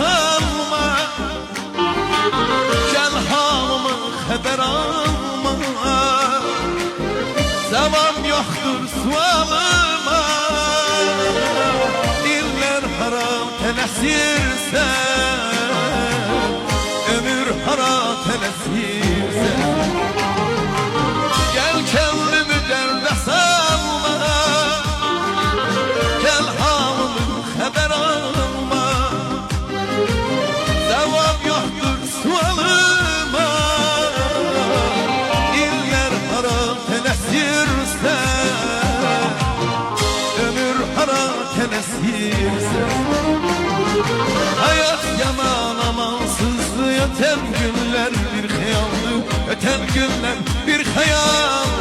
salma, gel halımı xəbər alma. Zaman yoktur sualıma, diller haram tələsirsən, ömür hara tələsirsən. Gel kendimi dərdə salma, gel halımı xəbər alma. Zaman yoktur sualıma, diller haram tələsirsən, ömür hara tələsirsən. Hayat yaman amansızdı, öten günler bir hayaldı, öten günler bir hayal.